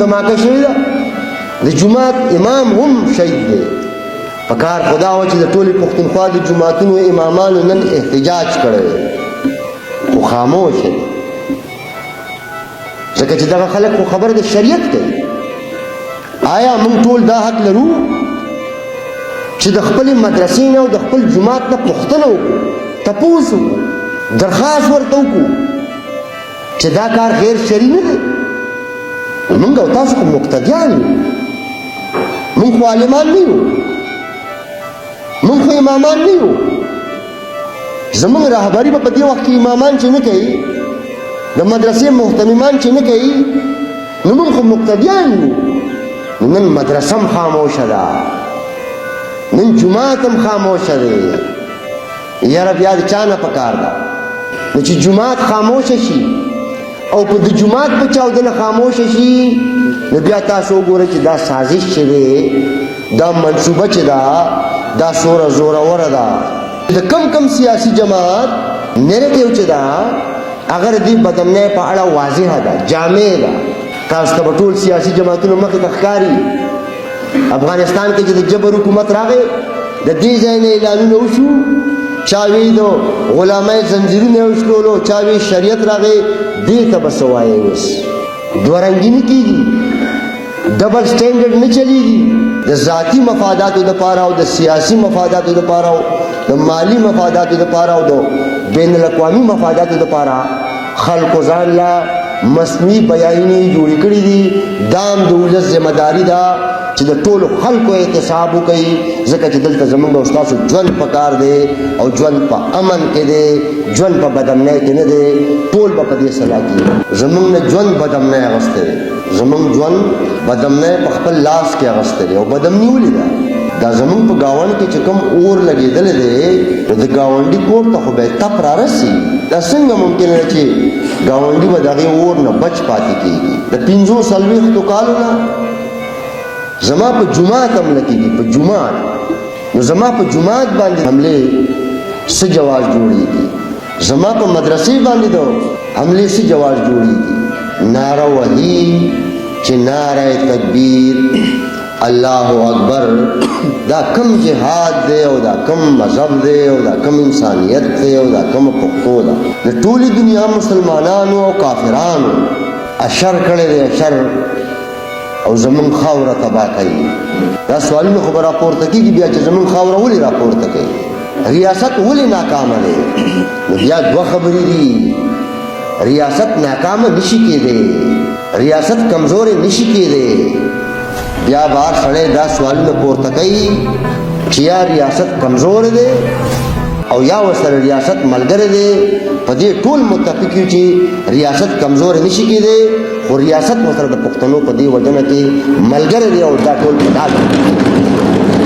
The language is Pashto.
دماکه شوې ده د جومات امام هم شهید دی پکار خدا و چې د ټولې پښتونخوا د جوماتونو امامانو نن احتجاج کړی خو خاموش دی ځکه چې دغه خلک خو خبر د شریعت کوي آیا موږ ټول دا حق لرو چې د خپلې مدرسې نه او د خپل جومات نه پوښتنه وکړو تپوس وکړو درخواست ورته وکړو چې دا کار غیر شرعي نه دی موږ او تاسو خو مقتدیان یو موږ خو عالمان نه یو موږ خو امامان نه یو زموږ رهبري به په دې وخت کې امامان چې نه کوي د مدرسې محتممان چې نه کوي نو موږ خو مقتدیان یو نن مدرسه هم خاموشه ده نن جومات هم خاموشه دی یاره بیا د چا نه پکار ده نو چې جومات خاموشه شي او په د جومات په چاودنه خاموشه شي نو بیا تاسو وګورئ چې دا سازش چې دی دا منصوبه چې ده دا زوروره ده د کم سیاسي جماعت نیریټیو چې ده اگر دې بدمنۍ په اړه واضحه ده جامع ده تاسو ته به ټول سیاسي جماعتونو مخې ته ښکاري افغانستان کې چې د جبر حکومت راغی د دې ځای نه اعلانونه وشو چا وی د غلامۍ زنځیرونه یې وشلولو چا وی شریعت راغی دې ته به څه وایې اوس دوه رنګي نه کېږي ډبل سټینډرډ نه چلیږي د ذاتي مفاداتو دپاره او د سیاسي مفاداتو دپاره او د مالي مفاداتو دپاره او د بین الاقوامي مفاداتو دپاره خلکو ځان له مصنوعي بیانې جوړې کړي دي دا هم د ولس ذمه داري ده چې د ټولو خلکو احتساب وکړي ځکه چې دلته زموږ او ستاسو ژوند پکار دی او ژوند په امن کې دی ژوند په بدامنۍ کې نه دی ټول به په دې سلا کېږي زموږ نه ژوند بدامنۍ اخیستی دی زموږ ژوند بدامنۍ په خپل لاس کې اخیستی دی او بدامني ولې ده دا زموږ په ګاونډ کې چې کوم اور لګېدلی دی نو د ګاونډي کور ته خو به یې تپ رارسي دا څنګه ممکن ده چې ګاونډي به د هغې اور نه بچ پاتې کېږي د 45 کالو نه زما په جومات حمله کېږي په جومات نو زما په جومات باندې حملې څه جواز جوړېږي زما په مدرسې باندې د حملې څه جواز جوړېږي نعره وهي چې نعره تکبیر الله اکبر دا کم جهاد دی او دا کم مذهب دی او دا کم انسانیت دی او دا کم پښتو ده د ټولې دنیا مسلمانانو او کافرانو اشر کړی دی اشر او زمون خاوره تباه کوي دا سوالونه خو به راپورته کېږي بیا چې زمون خاوره ولې راپورته کوي ریاست ولې ناکامه دی نو بیا دوه خبرې دي ریاست ناکامه نشي کېدی ریاست کمزورې نشي کېدی بیا بار سړی دا سوالونه پورته کوي چې یا ریاست کمزور دی او یا ورسره ریاست ملګری دی په دې ټول متفق یو چې ریاست کمزور نشي کېدی خو ریاست ورسره د پښتنو په دې وجنه کې ملګری دی او دا ټول پکار دی